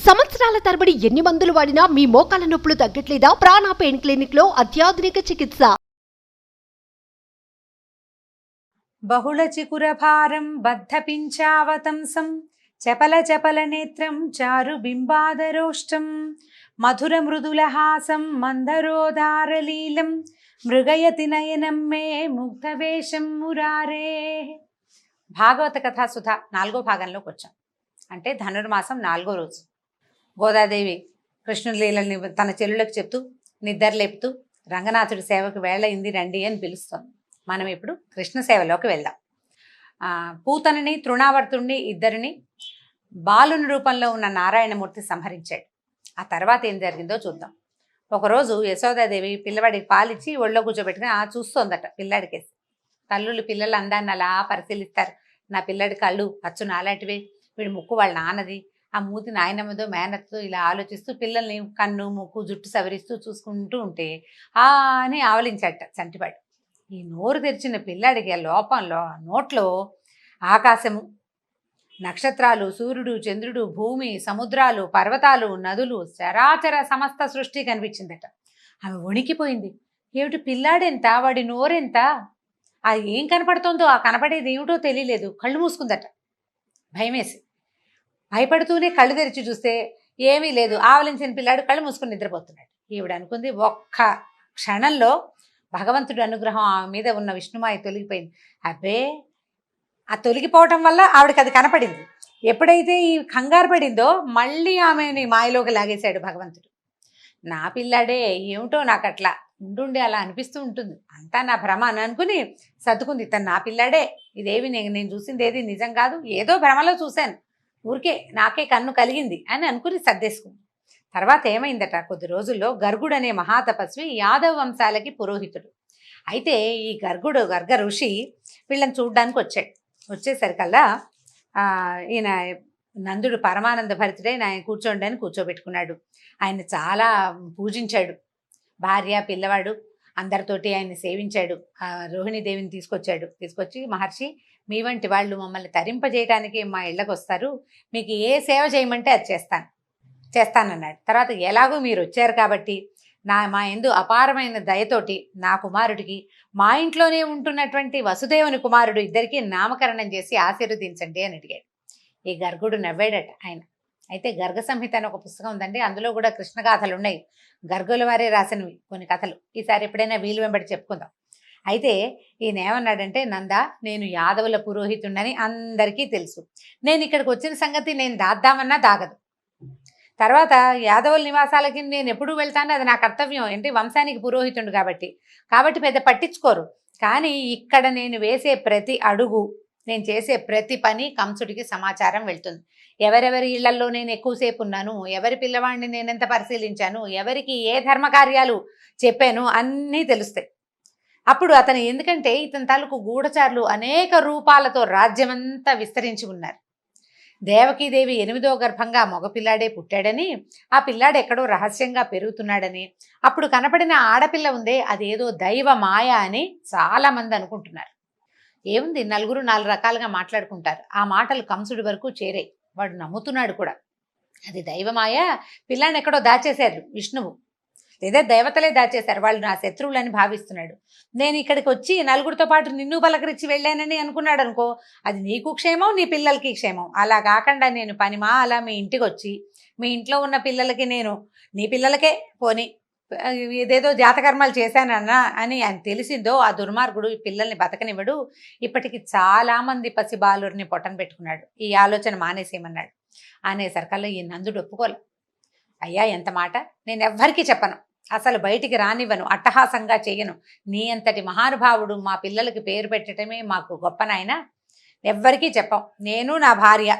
సంవత్సరాల తరబడి ఎన్ని మందులు వాడినా మీ మోకాల నొప్పులు తగ్గట్లేదా? ప్రాణ పెయిన్ క్లినిక్ లో అత్యాధునిక చికిత్స. బహుళ చికురభారం బద్ధపించావతంసం చపల చపల నేత్రం చారు బింబాదరోష్టం మధుర మృదులహాసం మందరోదారలీలం మృగయతి నయనం మే ముగ్ధవేషం మురారే. భాగవత కథాసుధ 4వ భాగంలోకి వచ్చాం. అంటే ధనుర్మాసం 4వ రోజు. గోదాదేవి కృష్ణుడి లీలని తన చెల్లులకు చెప్తూ నిద్రలేపుతూ రంగనాథుడి సేవకు వేళయింది రండి అని పిలుస్తోంది. మనం ఇప్పుడు కృష్ణ సేవలోకి వెళ్దాం. పూతనని తృణావర్తుడిని ఇద్దరిని బాలుని రూపంలో ఉన్న నారాయణమూర్తి సంహరించాడు. ఆ తర్వాత ఏం జరిగిందో చూద్దాం. ఒకరోజు యశోదాదేవి పిల్లవాడికి పాలిచ్చి ఒళ్ళో కూర్చోబెట్టుకుని చూస్తోందట పిల్లాడికేసి. తల్లులు పిల్లల అందాన్ని అలా పరిశీలిస్తారు. నా పిల్లడి కళ్ళు అచ్చు నాలాంటివే, వీడి ముక్కు వాళ్ళ నాన్నది, ఆ మూతి నాయనమ్మదో మేనత్తో ఇలా ఆలోచిస్తూ పిల్లల్ని కన్ను ముక్కు జుట్టు సవరిస్తూ చూసుకుంటూ ఉంటే అని ఆవలించట చంటివాడు. ఈ నోరు తెరిచిన పిల్లాడికి ఆ లోపంలో నోట్లో ఆకాశము, నక్షత్రాలు, సూర్యుడు, చంద్రుడు, భూమి, సముద్రాలు, పర్వతాలు, నదులు, చరాచర సమస్త సృష్టి కనిపించిందట. ఆమె వణికిపోయింది. ఏమిటి పిల్లాడెంత, వాడి నోరెంత, అది ఏం కనపడుతోందో ఆ కనపడేది ఏమిటో తెలియలేదు. కళ్ళు మూసుకుందట భయమేసి. భయపడుతూనే కళ్ళు తెరిచి చూస్తే ఏమీ లేదు. ఆవలించిన పిల్లాడు కళ్ళు మూసుకుని నిద్రపోతున్నాడు. ఈవిడ అనుకుంది ఒక్క క్షణంలో భగవంతుడి అనుగ్రహం ఆమె మీద ఉన్న విష్ణుమాయ తొలగిపోయింది. అబ్బే, ఆ తొలగిపోవటం వల్ల ఆవిడకి అది కనపడింది. ఎప్పుడైతే ఈ కంగారు పడిందో మళ్ళీ ఆమెని మాయలోకి లాగేశాడు భగవంతుడు. నా పిల్లాడే ఏమిటో నాకు అట్లా ఉండుండి అలా అనిపిస్తూ ఉంటుంది, అంతా నా భ్రమ అని అనుకుని సర్దుకుంది. తను నా పిల్లాడే, ఇదేవి నేను చూసింది ఏది నిజం కాదు, ఏదో భ్రమలో చూశాను, ఊరికే నాకే కన్ను కలిగింది అని అనుకుని సర్దేసుకుంది. తర్వాత ఏమైందట, కొద్ది రోజుల్లో గర్గుడు అనే మహాతపస్వి యాదవ వంశాలకి పురోహితుడు. అయితే ఈ గర్గ ఋషి వీళ్ళని చూడ్డానికి వచ్చాడు. వచ్చేసరికల్లా ఈయన నందుడు పరమానంద భరితుడే, ఆయన కూర్చోండి అని కూర్చోబెట్టుకున్నాడు. ఆయన చాలా పూజించాడు. భార్య పిల్లవాడు అందరితోటి ఆయన సేవించాడు. రోహిణీదేవిని తీసుకొచ్చి మహర్షి, మీ వంటి వాళ్ళు మమ్మల్ని తరింపజేయడానికి మా ఇళ్ళకు వస్తారు, మీకు ఏ సేవ చేయమంటే అది చేస్తానన్నాడు. తర్వాత ఎలాగో మీరు వచ్చారు కాబట్టి మా యందు అపారమైన దయతోటి నా కుమారుడికి మా ఇంట్లోనే ఉంటున్నటువంటి వసుదేవుని కుమారుడు ఇద్దరికి నామకరణం చేసి ఆశీర్వదించండి అని అడిగాడు. ఈ గర్గుడు నవ్వాడట ఆయన. అయితే గర్గ సంహిత అని ఒక పుస్తకం ఉందండి, అందులో కూడా కృష్ణ గాథలు ఉన్నాయి. గర్గుల వారే రాసినవి కొన్ని కథలు. ఈసారి ఎప్పుడైనా వీలు వెంబడి చెప్పుకుందాం. అయితే ఈయన ఏమన్నాడంటే, నందా, నేను యాదవుల పురోహితుడని అందరికీ తెలుసు. నేను ఇక్కడికి వచ్చిన సంగతి నేను దాద్దామన్నా దాగదు. తర్వాత యాదవుల నివాసాలకి నేను ఎప్పుడు వెళ్తాను, అది నా కర్తవ్యం. ఏంటి, వంశానికి పురోహితుడు కాబట్టి పెద్ద పట్టించుకోరు. కానీ ఇక్కడ నేను వేసే ప్రతి అడుగు, నేను చేసే ప్రతి పని కంసుడికి సమాచారం వెళ్తుంది. ఎవరెవరి ఇళ్లలో నేను ఎక్కువసేపు ఉన్నాను, ఎవరి పిల్లవాడిని నేనెంత పరిశీలించాను, ఎవరికి ఏ ధర్మకార్యాలు చెప్పాను అన్నీ తెలుస్తాయి. అప్పుడు అతను, ఎందుకంటే ఇతని తాలూకు గూఢచారులు అనేక రూపాలతో రాజ్యమంతా విస్తరించి ఉన్నారు. దేవకీదేవి 8వ గర్భంగా మగపిల్లాడే పుట్టాడని, ఆ పిల్లాడు ఎక్కడో రహస్యంగా పెరుగుతున్నాడని, అప్పుడు కనపడిన ఆడపిల్ల ఉందే అదేదో దైవ మాయ అని చాలామంది అనుకుంటున్నారు. ఏముంది, నలుగురు 4 రకాలుగా మాట్లాడుకుంటారు. ఆ మాటలు కంసుడి వరకు చేరాయి. వాడు నమ్ముతున్నాడు కూడా. అది దైవమాయ, పిల్లాన్ని ఎక్కడో దాచేశారు విష్ణువు, లేదా దేవతలే దాచేశారు, వాళ్ళు నా శత్రువులని భావిస్తున్నాడు. నేను ఇక్కడికి వచ్చి నలుగురితో పాటు నిన్ను పలకరించి వెళ్ళానని అనుకున్నాడు అనుకో, అది నీకు క్షేమం, నీ పిల్లలకి క్షేమం. అలా కాకుండా నేను అలా మీ ఇంటికి వచ్చి మీ ఇంట్లో ఉన్న పిల్లలకి నేను నీ పిల్లలకే పోని ఏదేదో జాతకర్మాలు చేశానన్నా అని ఆయన తెలిసిందో ఆ దుర్మార్గుడు ఈ పిల్లల్ని బతకనివ్వడు. ఇప్పటికి చాలామంది పసిబాలురిని పొట్టన పెట్టుకున్నాడు. ఈ ఆలోచన మానేసేయమన్నాడు. అనేసరికల్లా ఈ నందుడు ఒప్పుకోలే. అయ్యా, ఎంత మాట, నేను ఎవ్వరికీ చెప్పను, అసలు బయటికి రానివ్వను, అట్టహాసంగా చెయ్యను. నీ అంతటి మహానుభావుడు మా పిల్లలకి పేరు పెట్టడమే మాకు గొప్ప నాయన, ఎవ్వరికీ చెప్పం, నేను నా భార్య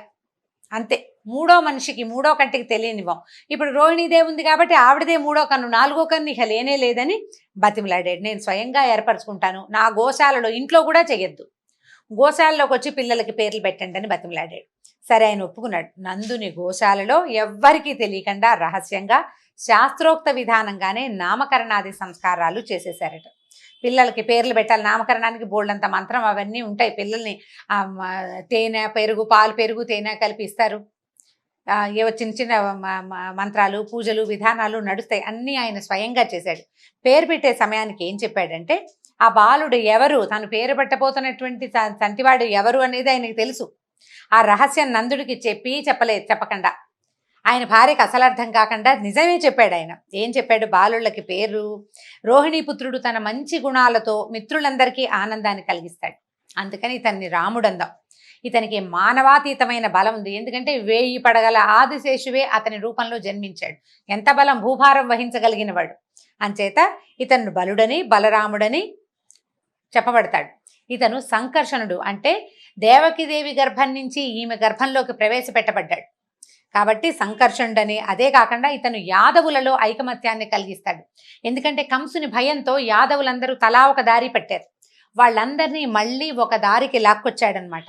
అంతే. మూడో మనిషికి, మూడో కంటికి తెలియనివ్వం. ఇప్పుడు రోహిణీదేవి ఉంది కాబట్టి ఆవిడదే 3వ కన్ను, 4వ కన్ను ఇక లేనే లేదని బతిమలాడాడు. నేను స్వయంగా ఏర్పరచుకుంటాను, నా గోశాలలో, ఇంట్లో కూడా చెయ్యొద్దు, గోశాలలోకి వచ్చి పిల్లలకి పేర్లు పెట్టండి అని బతిమలాడాడు. సరే, ఆయన ఒప్పుకున్నాడు. నందుని గోశాలలో ఎవ్వరికీ తెలియకుండా రహస్యంగా శాస్త్రోక్త విధానంగానే నామకరణాది సంస్కారాలు చేసేశారట. పిల్లలకి పేర్లు పెట్టాలి, నామకరణానికి బోల్డంత మంత్రం అవన్నీ ఉంటాయి. పిల్లల్ని తేనె, పెరుగు, పాలు, పెరుగు, తేనె కలిపి ఇస్తారు. ఏవో చిన్న చిన్న మంత్రాలు, పూజలు, విధానాలు నడుస్తాయి. అన్నీ ఆయన స్వయంగా చేశాడు. పేరు పెట్టే సమయానికి ఏం చెప్పాడంటే, ఆ బాలుడు ఎవరు, తను పేరు పెట్టబోతున్నటువంటి సంటివాడు ఎవరు అనేది ఆయనకి తెలుసు. ఆ రహస్యం నందుడికి చెప్పకుండా ఆయన భార్యకు అసలు అర్థం కాకుండా నిజమే చెప్పాడు. ఆయన ఏం చెప్పాడు, బాలుళ్ళకి పేరు, రోహిణీపుత్రుడు తన మంచి గుణాలతో మిత్రులందరికీ ఆనందాన్ని కలిగిస్తాడు, అందుకని ఇతన్ని రాముడు అందాం. ఇతనికి మానవాతీతమైన బలం ఉంది, ఎందుకంటే 1000 పడగల ఆదిశేషువే అతని రూపంలో జన్మించాడు. ఎంత బలం, భూభారం వహించగలిగిన వాడు. అంచేత ఇతను బలుడని, బలరాముడని చెప్పబడతాడు. ఇతను సంకర్షణుడు, అంటే దేవకీదేవి గర్భం నుంచి ఈమె గర్భంలోకి ప్రవేశపెట్టబడ్డాడు కాబట్టి సంకర్షణుడని. అదే కాకుండా ఇతను యాదవులలో ఐకమత్యాన్ని కలిగిస్తాడు. ఎందుకంటే కంసుని భయంతో యాదవులందరూ తలా ఒక దారి పట్టారు, వాళ్ళందరినీ మళ్ళీ ఒక దారికి లాక్కొచ్చాడనమాట.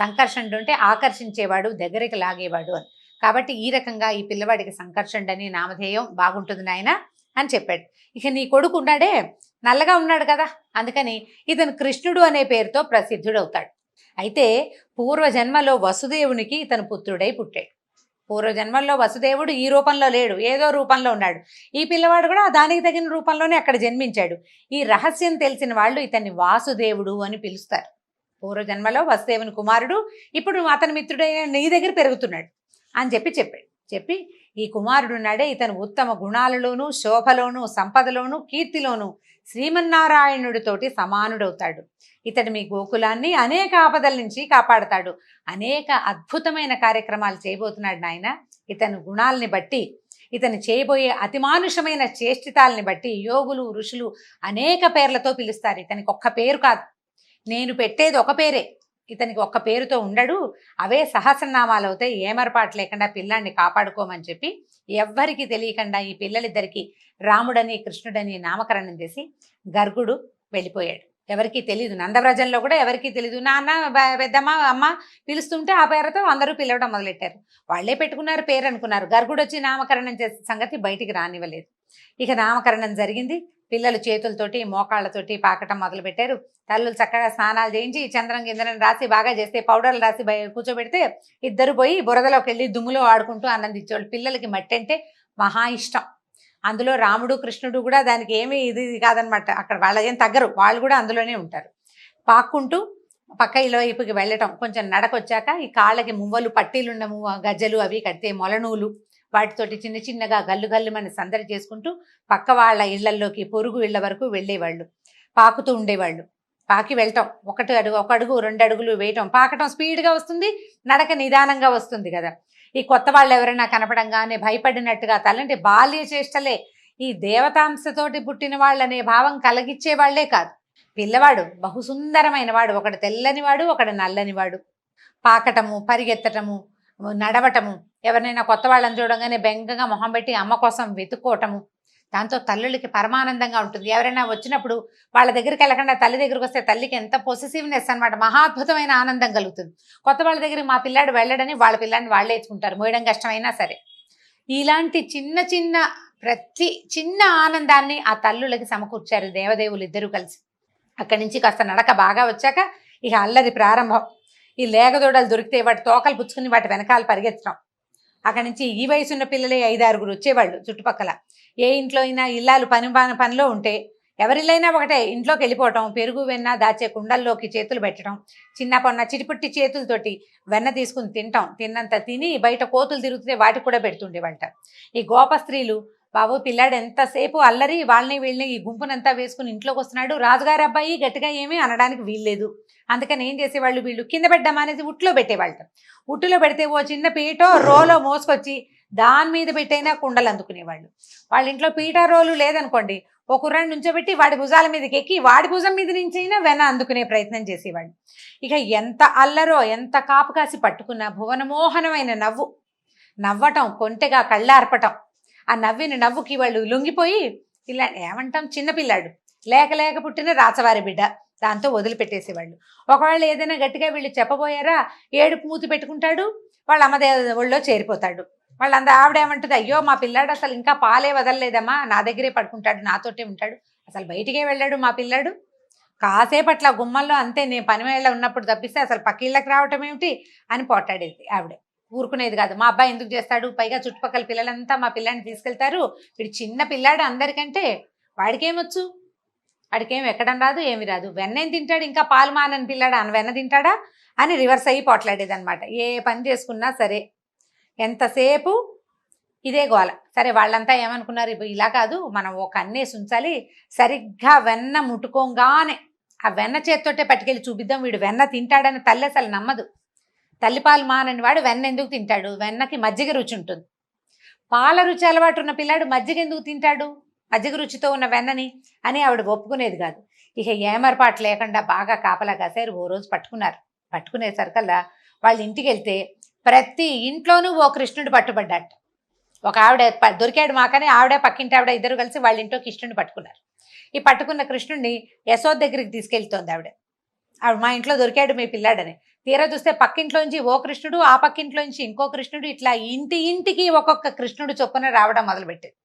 సంకర్షణుడు అంటే ఆకర్షించేవాడు, దగ్గరికి లాగేవాడు అని. కాబట్టి ఈ రకంగా ఈ పిల్లవాడికి సంకర్షణుడని నామధేయం బాగుంటుంది నాయన అని చెప్పాడు. ఇక నీ కొడుకు ఉన్నాడే, నల్లగా ఉన్నాడు కదా, అందుకని ఇతను కృష్ణుడు అనే పేరుతో ప్రసిద్ధుడవుతాడు. అయితే పూర్వజన్మలో వసుదేవునికి ఇతను పుత్రుడై పుట్టాడు. పూర్వజన్మల్లో వసుదేవుడు ఈ రూపంలో లేడు, ఏదో రూపంలో ఉన్నాడు. ఈ పిల్లవాడు కూడా దానికి తగిన రూపంలోనే అక్కడ జన్మించాడు. ఈ రహస్యం తెలిసిన వాళ్ళు ఇతన్ని వాసుదేవుడు అని పిలుస్తారు. పూర్వజన్మలో వసుదేవుని కుమారుడు, ఇప్పుడు అతని మిత్రుడైన నీ దగ్గర పెరుగుతున్నాడు అని చెప్పి ఈ కుమారుడు ఉన్నాడే, ఇతను ఉత్తమ గుణాలలోనూ, శోభలోనూ, సంపదలోనూ, కీర్తిలోనూ శ్రీమన్నారాయణుడితోటి సమానుడవుతాడు. ఇతడు మీ గోకులాన్ని అనేక ఆపదల నుంచి కాపాడతాడు, అనేక అద్భుతమైన కార్యక్రమాలు చేయబోతున్నాడు నాయన. ఇతని గుణాలని బట్టి, ఇతను చేయబోయే అతిమానుషమైన చేష్టితాలని బట్టి యోగులు, ఋషులు అనేక పేర్లతో పిలుస్తారు. ఇతనికి ఒక్క పేరు కాదు, నేను పెట్టేది ఒక పేరే, ఇతనికి ఒక్క పేరుతో ఉండడు, అవే సహస్రనామాలు అవుతాయి. ఏమరపాటు లేకుండా పిల్లాన్ని కాపాడుకోమని చెప్పి ఎవ్వరికి తెలియకుండా ఈ పిల్లలిద్దరికీ రాముడని, కృష్ణుడని నామకరణం చేసి గర్గుడు వెళ్ళిపోయాడు. ఎవరికీ తెలీదు, నందవ్రజంలో కూడా ఎవరికీ తెలీదు. నాన్న, పెద్దమ్మ, అమ్మ పిలుస్తుంటే ఆ పేరుతో అందరూ పిలవడం మొదలెట్టారు. వాళ్ళే పెట్టుకున్నారు పేరు అనుకున్నారు. గర్గుడు వచ్చి నామకరణం చేసే సంగతి బయటికి రానివ్వలేదు. ఇక నామకరణం జరిగింది. పిల్లలు చేతులతోటి, మోకాళ్ళతోటి పాకటం మొదలుపెట్టారు. తల్లులు చక్కగా స్నానాలు చేయించి చంద్రం గిందరం రాసి బాగా చేస్తే, పౌడర్లు రాసి కూర్చోబెడితే ఇద్దరు పోయి బురదలోకి వెళ్ళి దుమ్ములో ఆడుకుంటూ ఆనందించేవాళ్ళు. పిల్లలకి మట్టి అంటే మహా ఇష్టం. అందులో రాముడు, కృష్ణుడు కూడా దానికి ఏమీ ఇది కాదనమాట. అక్కడ వాళ్ళ ఏం తగ్గరు, వాళ్ళు కూడా అందులోనే ఉంటారు. పాక్కుంటూ పక్క ఇళ్ళ వైపుకి వెళ్ళటం. కొంచెం నడకొచ్చాక ఈ కాళ్ళకి మువ్వలు, పట్టీలుండము, గజ్జలు అవి కడితే మొలనూలు, వాటితోటి చిన్న చిన్నగా గల్లు గల్లుమని సందడి చేసుకుంటూ పక్క వాళ్ళ ఇళ్లల్లోకి, పొరుగు ఇళ్ల వరకు వెళ్ళేవాళ్ళు. పాకుతూ ఉండేవాళ్ళు. పాకి వెళ్ళటం, ఒక అడుగు 2 అడుగులు వేయటం. పాకటం స్పీడ్గా వస్తుంది, నడక నిదానంగా వస్తుంది కదా. ఈ కొత్త వాళ్ళు ఎవరైనా కనపడంగానే భయపడినట్టుగా తలంటే బాల్య చేష్టలే. ఈ దేవతాంశతోటి పుట్టిన వాళ్ళనే భావం కలిగించే వాళ్లే కాదు. పిల్లవాడు బహుసుందరమైన వాడు, ఒకడు తెల్లనివాడు, ఒకడు నల్లనివాడు. పాకటము, పరిగెత్తటము, నడవటము, ఎవరినైనా కొత్త వాళ్ళని చూడంగానే బెంగగా మొహం పెట్టి అమ్మ కోసం వెతుక్కోవటము, దాంతో తల్లులకి పరమానందంగా ఉంటుంది. ఎవరైనా వచ్చినప్పుడు వాళ్ళ దగ్గరికి వెళ్ళకుండా తల్లి దగ్గరికి వస్తే తల్లికి ఎంత పొసెసివ్నెస్ అనమాట, మహాద్భుతమైన ఆనందం కలుగుతుంది. కొత్త వాళ్ళ దగ్గరికి మా పిల్లాడు వెళ్ళడని వాళ్ళ పిల్లాడిని వాళ్ళే ఎత్తుకుంటారు, మోయడం కష్టమైనా సరే. ఇలాంటి చిన్న చిన్న ప్రతి చిన్న ఆనందాన్ని ఆ తల్లులకి సమకూర్చారు దేవదేవులు ఇద్దరూ కలిసి. అక్కడి నుంచి కాస్త నడక బాగా వచ్చాక ఇక అల్లరి ప్రారంభం. ఈ లేగదూడలు దొరికితే వాటి తోకలు పుచ్చుకుని వాటి వెనకాల పరిగెత్తడం. అక్కడి నుంచి ఈ వయసున్న పిల్లలే 5-6 వచ్చేవాళ్ళు చుట్టుపక్కల. ఏ ఇంట్లో అయినా ఇల్లాలు పనిలో ఉంటే ఎవరిల్లైనా ఒకటే, ఇంట్లోకి వెళ్ళిపోవటం, పెరుగు వెన్న దాచే కుండల్లోకి చేతులు పెట్టడం, చిన్న పొన్న చిటిపుట్టి చేతులతోటి వెన్న తీసుకుని తినటం, తిన్నంత తిని బయట కోతులు తిరుగుతుంటే వాటికి కూడా పెడుతుండేవంట. ఈ గోప స్త్రీలు, బాబు పిల్లాడు ఎంతసేపు అల్లరి, వాళ్ళని వీళ్ళని ఈ గుంపునంతా వేసుకుని ఇంట్లోకి వస్తున్నాడు, రాజుగారి అబ్బాయి గట్టిగా ఏమీ అనడానికి వీల్లేదు. అందుకని ఏం చేసేవాళ్ళు, వీళ్ళు కింద పెట్టడం అనేది ఉట్లో పెట్టేవాళ్ళు. ఉట్టులో పెడితే ఓ చిన్న పీటో రోలో మోసుకొచ్చి దాని మీద పెట్టైనా కుండలు అందుకునేవాళ్ళు. వాళ్ళ ఇంట్లో పీట రోలు లేదనుకోండి, ఒక కుర్రాన్ని నుంచోబెట్టి వాడి భుజాల మీదకి ఎక్కి వాడి భుజం మీద నుంచి అయినా వెన అందుకునే ప్రయత్నం చేసేవాళ్ళు. ఇక ఎంత అల్లరో, ఎంత కాపు కాసి పట్టుకున్న భువనమోహనమైన నవ్వటం, కొంటెగా కళ్ళార్పటం. ఆ నవ్వుకి వాళ్ళు లొంగిపోయి, ఇలా ఏమంటాం, చిన్నపిల్లాడు, లేక పుట్టిన రాచవారి బిడ్డ, దాంతో వదిలిపెట్టేసేవాళ్ళు. ఒకవేళ ఏదైనా గట్టిగా వీళ్ళు చెప్పబోయారా, ఏడుపు మూతి పెట్టుకుంటాడు, వాళ్ళ అమ్మదే ఒళ్ళో చేరిపోతాడు. ఆవిడ ఏమంటుంది, అయ్యో మా పిల్లాడు అసలు ఇంకా పాలే వదలలేదమ్మా, నా దగ్గరే పడుకుంటాడు, నాతోటే ఉంటాడు, అసలు బయటికే వెళ్ళాడు మా పిల్లాడు, కాసేపట్ల గుమ్మల్లో అంతే, నేను పని వేళ ఉన్నప్పుడు తప్పిస్తే అసలు పక్కిళ్ళకి రావటం ఏమిటి అని పోటాడేది ఆవిడ. ఊరుకునేది కాదు. మా అబ్బాయి ఎందుకు చేస్తాడు, పైగా చుట్టుపక్కల పిల్లలంతా మా పిల్లాడిని తీసుకెళ్తారు, వీడు చిన్న పిల్లాడు అందరికంటే, వాడికేమొచ్చు, వాడికేం ఎక్కడం రాదు, ఏమి రాదు, వెన్నేం తింటాడు, ఇంకా పాలు మానని పిల్లాడు అని వెన్న తింటాడా అని రివర్స్ అయ్యి పోట్లాడేది అనమాట. ఏ పని చేసుకున్నా సరే ఎంతసేపు ఇదే గోల. సరే వాళ్ళంతా ఏమనుకున్నారు, ఇలా కాదు మనం ఒక అన్నేసి ఉంచాలి, సరిగ్గా వెన్న ముట్టుకోగానే ఆ వెన్న చేత్తోటే పట్టుకెళ్ళి చూపిద్దాం, వీడు వెన్న తింటాడని తల్లి అసలు నమ్మదు. తల్లిపాలు మానని వాడు వెన్న ఎందుకు తింటాడు, వెన్నకి మజ్జిగ రుచి ఉంటుంది. పాల రుచి అలవాటు ఉన్న పిల్లాడు మజ్జిగ ఎందుకు తింటాడు, మజ్జిగ రుచితో ఉన్న వెన్నని అని ఆవిడ ఒప్పుకునేది కాదు. ఇక ఏమరపాటు లేకుండా బాగా కాపలా కాసారు. ఓ రోజు పట్టుకునేసరికల్లా వాళ్ళ ఇంటికి వెళ్తే ప్రతి ఇంట్లోనూ ఓ కృష్ణుడు పట్టుబడ్డాట. ఒక ఆవిడ దొరికాడు మాకని ఆవిడ పక్కింటి ఆవిడ ఇద్దరు కలిసి వాళ్ళ ఇంట్లో కృష్ణుడిని పట్టుకున్నారు. ఈ పట్టుకున్న కృష్ణుడిని యశోద దగ్గరికి తీసుకెళ్తోంది ఆవిడ. మా ఇంట్లో దొరికాడు మీ పిల్లాడని. తీరా చూస్తే పక్కింట్లోంచి ఓ కృష్ణుడు, ఆ పక్కింట్లోంచి ఇంకో కృష్ణుడు, ఇట్లా ఇంటికి ఒక్కొక్క కృష్ణుడు చొప్పున రావడం మొదలుపెట్టాడు.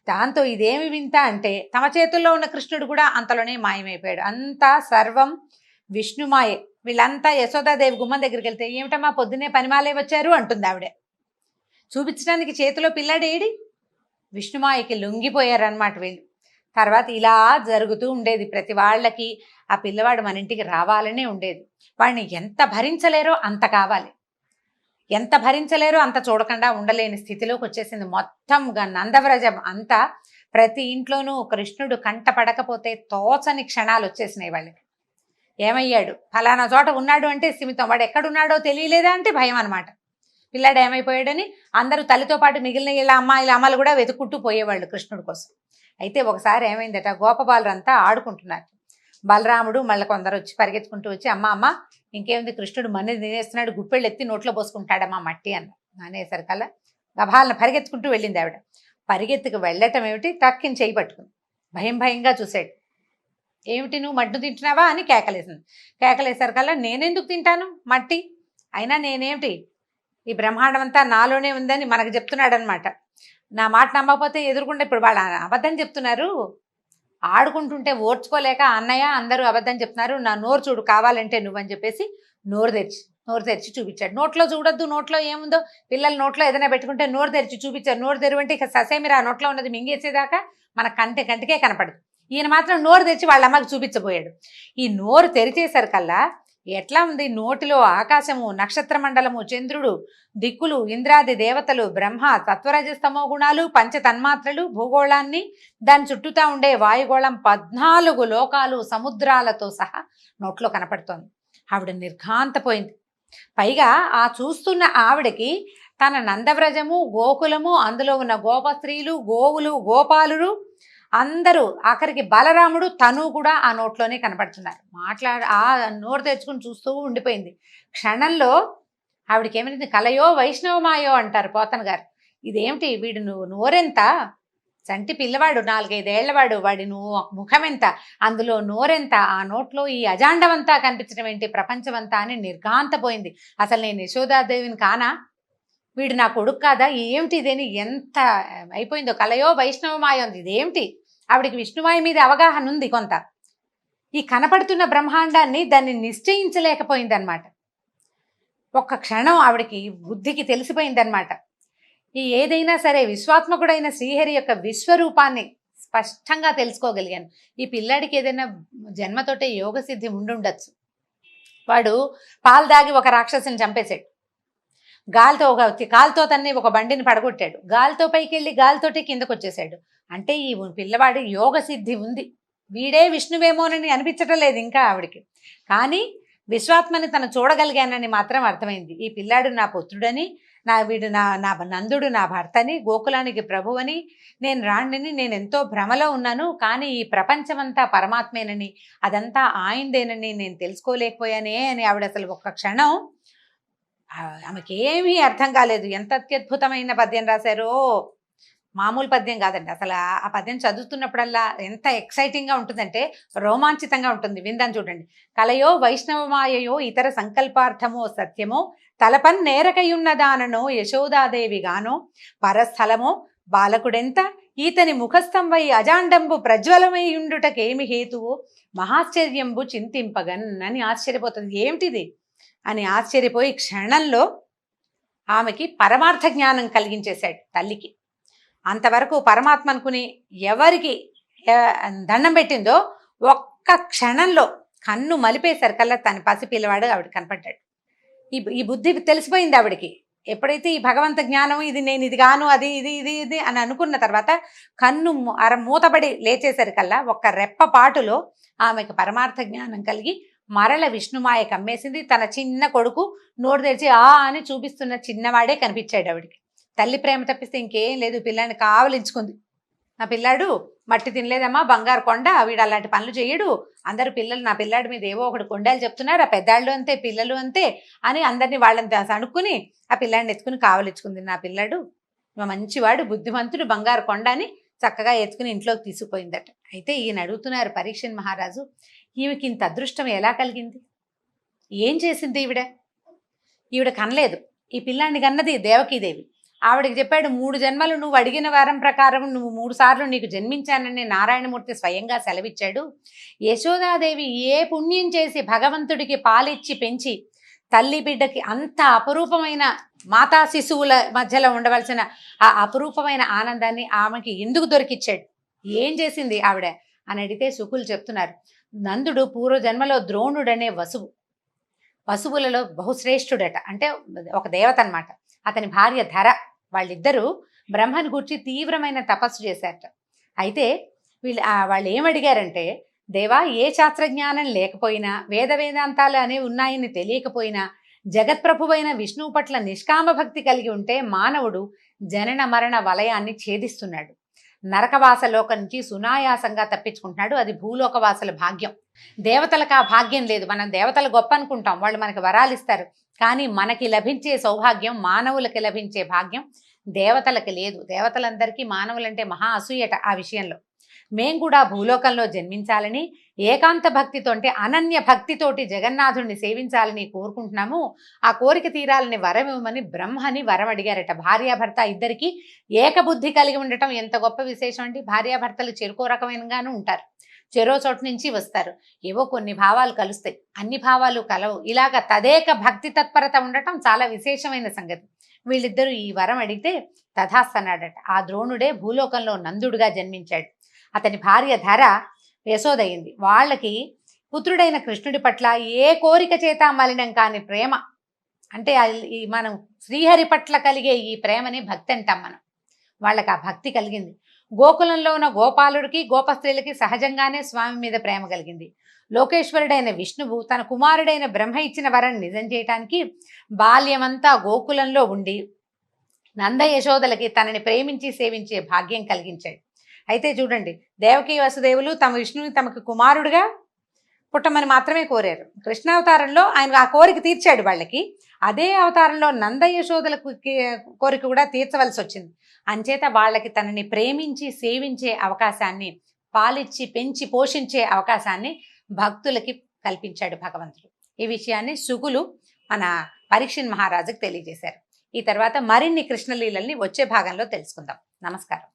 దాంతో ఇదేమి వింత అంటే తమ చేతుల్లో ఉన్న కృష్ణుడు కూడా అంతలోనే మాయమైపోయాడు. అంతా సర్వం విష్ణుమాయే. వీళ్ళంతా యశోదాదేవి గుమ్మం దగ్గరికి వెళ్తే ఏమిటమ్మా పొద్దున్నే పనిమాలే వచ్చారు అంటుంది ఆవిడ. చూపించడానికి చేతిలో పిల్లాడేడి, విష్ణుమాయకి లొంగిపోయారనమాట వీళ్ళు. తర్వాత ఇలా జరుగుతూ ఉండేది ప్రతి వాళ్ళకి. ఆ పిల్లవాడు మన ఇంటికి రావాలనే ఉండేది. వాడిని ఎంత భరించలేరో అంత కావాలి, ఎంత భరించలేరో అంత చూడకుండా ఉండలేని స్థితిలోకి వచ్చేసింది. మొత్తంగా నందవ్రజం అంతా ప్రతి ఇంట్లోనూ కృష్ణుడు కంట పడకపోతే తోచని క్షణాలు వచ్చేసినాయి వాళ్ళకి. ఏమయ్యాడు, ఫలానా చోట ఉన్నాడు అంటే సిమితం, వాడు ఎక్కడున్నాడో తెలియలేదా అంటే భయం అనమాట. పిల్లాడు ఏమైపోయాడని అందరూ తల్లితో పాటు మిగిలిన ఇలా అమ్మాయిలు కూడా వెతుక్కుంటూ పోయేవాళ్ళు కృష్ణుడి కోసం. అయితే ఒకసారి ఏమైందట, గోపబాలురంతా ఆడుకుంటున్నారు. బలరాముడు మళ్ళీ కొందరు వచ్చి పరిగెత్తుకుంటూ వచ్చి అమ్మ ఇంకేముంది, కృష్ణుడు మన్ని తినేస్తున్నాడు, గుప్పెళ్ళు ఎత్తి నోట్లో పోసుకుంటాడమ్మా మట్టి అనేసరికల్లా గభాలను పరిగెత్తుకుంటూ వెళ్ళింది ఆవిడ. పరిగెత్తుకు వెళ్ళటం ఏమిటి, టక్కిని చేయి పట్టుకుంది. భయంగా చూశాడు. ఏమిటి నువ్వు మట్టు తింటున్నావా అని కేకలేసింది. కేకలేసరికల్లా నేనెందుకు తింటాను మట్టి, అయినా నేనేమిటి, ఈ బ్రహ్మాండం అంతా నాలోనే ఉందని మనకు చెప్తున్నాడు అనమాట. నా మాట నమ్మకపోతే ఎదురుకుండా ఇప్పుడు వాళ్ళు అబద్ధం చెప్తున్నారు, ఆడుకుంటుంటే ఓర్చుకోలేక అన్నయ్య అందరూ అబద్ధం చెప్తున్నారు, నా నోరు చూడు కావాలంటే నువ్వని చెప్పేసి నోరు తెరిచి చూపించాడు. నోట్లో చూడొద్దు, నోట్లో ఏముందో, పిల్లల నోట్లో ఏదైనా పెట్టుకుంటే నోరు తెరిచి చూపించారు. నోరు తెరువంటే ఇక ససేమిరా నోట్లో ఉన్నది మింగేసేదాకా మన కంటికే కనపడదు. ఈయన మాత్రం నోరు తెరిచి వాళ్ళ అమ్మకి చూపించబోయాడు. ఈ నోరు తెరిచేసరికల్లా ఎట్లా ఉంది, నోటిలో ఆకాశము, నక్షత్ర మండలము, చంద్రుడు, దిక్కులు, ఇంద్రాది దేవతలు, బ్రహ్మ, తత్వరజస్తమో గుణాలు, పంచ తన్మాత్రలు, భూగోళాన్ని, దాని చుట్టూతా ఉండే వాయుగోళం, 14 లోకాలు సముద్రాలతో సహా నోట్లో కనపడుతోంది. ఆవిడ నిర్ఘాంతపోయింది. పైగా ఆ చూస్తున్న ఆవిడకి తన నందవ్రజము, గోకులము, అందులో ఉన్న గోపస్త్రీలు, గోవులు, గోపాలురు అందరూ, ఆఖరికి బలరాముడు తను కూడా ఆ నోట్లోనే కనపడుతున్నారు. ఆ నోరు తెచ్చుకుని చూస్తూ ఉండిపోయింది. క్షణంలో ఆవిడకి ఏమైంది, కలయో వైష్ణవమాయో అంటారు పోతన గారు. ఇదేమిటి, వీడు నోరెంత, చంటి పిల్లవాడు 4-5 ఏళ్లవాడు, వాడి ముఖం ఎంత, అందులో నోరెంత, ఆ నోట్లో ఈ అజాండమంతా కనిపించడం ఏంటి, ప్రపంచమంతా అని నిర్ఘాంతపోయింది. అసలు నేను యశోదాదేవిని కానా, వీడు నా కొడుకు కాదా, ఏమిటి ఇదేని ఎంత అయిపోయిందో, కలయో వైష్ణవమాయ ఉంది, ఇదేమిటి. ఆవిడికి విష్ణుమాయ మీద అవగాహన ఉంది కొంత, ఈ కనపడుతున్న బ్రహ్మాండాన్ని దాన్ని నిశ్చయించలేకపోయిందనమాట. ఒక్క క్షణం ఆవిడకి బుద్ధికి తెలిసిపోయిందనమాట. ఈ ఏదైనా సరే విశ్వాత్మకుడైన శ్రీహరి యొక్క విశ్వరూపాన్ని స్పష్టంగా తెలుసుకోగలిగాను. ఈ పిల్లాడికి ఏదైనా జన్మతోటే యోగసిద్ధి ఉండుండొచ్చు. వాడు పాలు దాగి ఒక రాక్షసుని చంపేశాడు, కాలుతో తన్ని ఒక బండిని పడగొట్టాడు, గాలితో పైకి వెళ్ళి గాలితోటి కిందకు వచ్చేసాడు. అంటే ఈ పిల్లవాడి యోగ సిద్ధి ఉంది, వీడే విష్ణువేమోనని అనిపించటం లేదు ఇంకా ఆవిడికి. కానీ విశ్వాత్మని తను చూడగలిగానని మాత్రం అర్థమైంది. ఈ పిల్లాడు నా పుత్రుడని, వీడు నా నందుడు నా భర్తని, గోకులానికి ప్రభువని, నేను రాణిని, నేను ఎంతో భ్రమలో ఉన్నాను, కానీ ఈ ప్రపంచమంతా పరమాత్మేనని, అదంతా ఆయిందేనని నేను తెలుసుకోలేకపోయానే అని ఆవిడ అసలు ఒక్క క్షణం ఆమెకేమీ అర్థం కాలేదు. ఎంత అత్యద్భుతమైన పద్యం రాశారో, మామూలు పద్యం కాదండి. అసలు ఆ పద్యం చదువుతున్నప్పుడల్లా ఎంత ఎక్సైటింగ్గా ఉంటుందంటే రోమాంచితంగా ఉంటుంది. విందాం చూడండి. కలయో వైష్ణవమాయయో ఇతర సంకల్పార్థమో సత్యమో తలపన్ నేరకయున్నదాననో యశోదాదేవిగానో పరస్థలమో బాలకుడెంత ఈతని ముఖస్థంవై అజాండంబు ప్రజ్వలమైయుండుటకేమి హేతువో మహాశ్చర్యంబు చింతింపగన్ అని ఆశ్చర్యపోతుంది. ఏమిటిది అని ఆశ్చర్యపోయి క్షణంలో ఆమెకి పరమార్థ జ్ఞానం కలిగించేశాడు తల్లికి. అంతవరకు పరమాత్మ అనుకుని ఎవరికి దండం పెట్టిందో ఒక్క క్షణంలో కన్ను మలిపేశారు కల్లా తన పసిపిల్లవాడు ఆవిడ కనపడ్డాడు. ఈ బుద్ధి తెలిసిపోయింది ఆవిడికి. ఎప్పుడైతే ఈ భగవంత జ్ఞానం ఇది నేను ఇది గాను అది ఇది ఇది ఇది అని అనుకున్న తర్వాత కన్ను మూతబడి లేచేసరి కల్లా ఒక్క రెప్ప పాటులో ఆమెకు పరమార్థ జ్ఞానం కలిగి మరల విష్ణుమాయ కమ్మేసింది. తన చిన్న కొడుకు నోరు తెరిచి ఆ అని చూపిస్తున్న చిన్నవాడే కనిపించాడు ఆవిడికి. తల్లి ప్రేమ తప్పిస్తే ఇంకేం లేదు. పిల్లాడిని కావలించుకుంది. నా పిల్లాడు మట్టి తినలేదమ్మా, బంగారు కొండ, వీడు అలాంటి పనులు చేయడు, అందరు పిల్లలు నా పిల్లాడి మీద ఏవో ఒకటి కొండాలు చెప్తున్నారు, ఆ పెద్దాళ్ళు అంతే పిల్లలు అంతే అని అందరినీ వాళ్ళని అనుకుని ఆ పిల్లాడిని ఎత్తుకుని కావలించుకుంది. నా పిల్లాడు మంచివాడు, బుద్ధిమంతుడు, బంగారు కొండ అని చక్కగా ఎత్తుకుని ఇంట్లోకి తీసుకుపోయిందట. అయితే ఈయన అడుగుతున్నారు పరీక్షణ్ మహారాజు, ఈమెకి ఇంత అదృష్టం ఎలా కలిగింది? ఏం చేసింది ఈవిడ కనలేదు. ఈ పిల్లాడిని కన్నది దేవకీదేవి. ఆవిడకి చెప్పాడు, 3 జన్మలు నువ్వు అడిగిన వారం ప్రకారం నువ్వు 3 సార్లు నీకు జన్మించానని నారాయణమూర్తి స్వయంగా సెలవిచ్చాడు. యశోదాదేవి ఏ పుణ్యం చేసి భగవంతుడికి పాలిచ్చి పెంచి తల్లి బిడ్డకి అంత అపరూపమైన మాతా శిశువుల మధ్యలో ఉండవలసిన ఆ అపరూపమైన ఆనందాన్ని ఆమెకి ఎందుకు దొరికిచ్చాడు? ఏం చేసింది ఆవిడ అని అడిగితే శుకులు చెప్తున్నారు, నందుడు పూర్వజన్మలో ద్రోణుడనే వసువులలో బహుశ్రేష్ఠుడట. అంటే ఒక దేవత అనమాట. అతని భార్య ధర. వాళ్ళిద్దరూ బ్రహ్మను గూర్చి తీవ్రమైన తపస్సు చేశారట. అయితే వాళ్ళు ఏమడిగారంటే, దేవా, ఏ శాస్త్రజ్ఞానం లేకపోయినా వేదాంతాలు అనేవి ఉన్నాయని తెలియకపోయినా జగత్ప్రభువైన విష్ణువు పట్ల నిష్కామ భక్తి కలిగి ఉంటే మానవుడు జనన మరణ వలయాన్ని ఛేదిస్తున్నాడు, నరకవాసలోక నుంచి సునాయాసంగా తప్పించుకుంటున్నాడు. అది భూలోకవాసుల భాగ్యం. దేవతలకు ఆ భాగ్యం లేదు. మనం దేవతలు గొప్ప అనుకుంటాం, వాళ్ళు మనకి వరాలు ఇస్తారు. కానీ మనకి లభించే సౌభాగ్యం, మానవులకి లభించే భాగ్యం దేవతలకి లేదు. దేవతలందరికీ మానవులంటే మహా అసూయట. ఆ విషయంలో మేం కూడా భూలోకంలో జన్మించాలని, ఏకాంత భక్తితో అంటే అనన్య భక్తితోటి జగన్నాథుడిని సేవించాలని కోరుకుంటున్నాము. ఆ కోరిక తీరాలని వరం ఇవ్వమని బ్రహ్మని వరం అడిగారట. భార్యాభర్త ఇద్దరికి ఏకబుద్ధి కలిగి ఉండటం ఎంత గొప్ప విశేషం అండి. భార్యాభర్తలు చెరుకో రకమైనగాను ఉంటారు, చెరో చోటు నుంచి వస్తారు, ఏవో కొన్ని భావాలు కలుస్తాయి, అన్ని భావాలు కలవు. ఇలాగ తదేక భక్తి తత్పరత ఉండటం చాలా విశేషమైన సంగతి. వీళ్ళిద్దరూ ఈ వరం అడిగితే తథాస్తన్నాడట. ఆ ద్రోణుడే భూలోకంలో నందుడుగా జన్మించాడు. అతని భార్య ధర యశోదయింది. వాళ్ళకి పుత్రుడైన కృష్ణుడి పట్ల ఏ కోరిక చేత మలినం కాని ప్రేమ, అంటే మనం శ్రీహరి పట్ల కలిగే ఈ ప్రేమని భక్తి అంటాం మనం. వాళ్ళకి ఆ భక్తి కలిగింది. గోకులంలో ఉన్న గోపాలుడికి గోపస్త్రీలకి సహజంగానే స్వామి మీద ప్రేమ కలిగింది. లోకేశ్వరుడైన విష్ణువు తన కుమారుడైన బ్రహ్మ ఇచ్చిన వరం నిజం చేయటానికి బాల్యమంతా గోకులంలో ఉండి నంద యశోదలకి తనని ప్రేమించి సేవించే భాగ్యం కలిగించాడు. అయితే చూడండి, దేవకీ వసుదేవులు తమ విష్ణువుని తమకు కుమారుడుగా పుట్టమని మాత్రమే కోరారు. కృష్ణావతారంలో ఆయన ఆ కోరిక తీర్చాడు వాళ్ళకి. అదే అవతారంలో నంద యశోదలకు కోరిక కూడా తీర్చవలసి వచ్చింది. అంచేత వాళ్ళకి తనని ప్రేమించి సేవించే అవకాశాన్ని, పాలిచ్చి పెంచి పోషించే అవకాశాన్ని భక్తులకి కల్పించాడు భగవంతుడు. ఈ విషయాన్ని శుకులు మన పరీక్షణ్ మహారాజుకు తెలియజేశారు. ఈ తర్వాత మరిన్ని కృష్ణలీలల్ని వచ్చే భాగంలో తెలుసుకుందాం. నమస్కారం.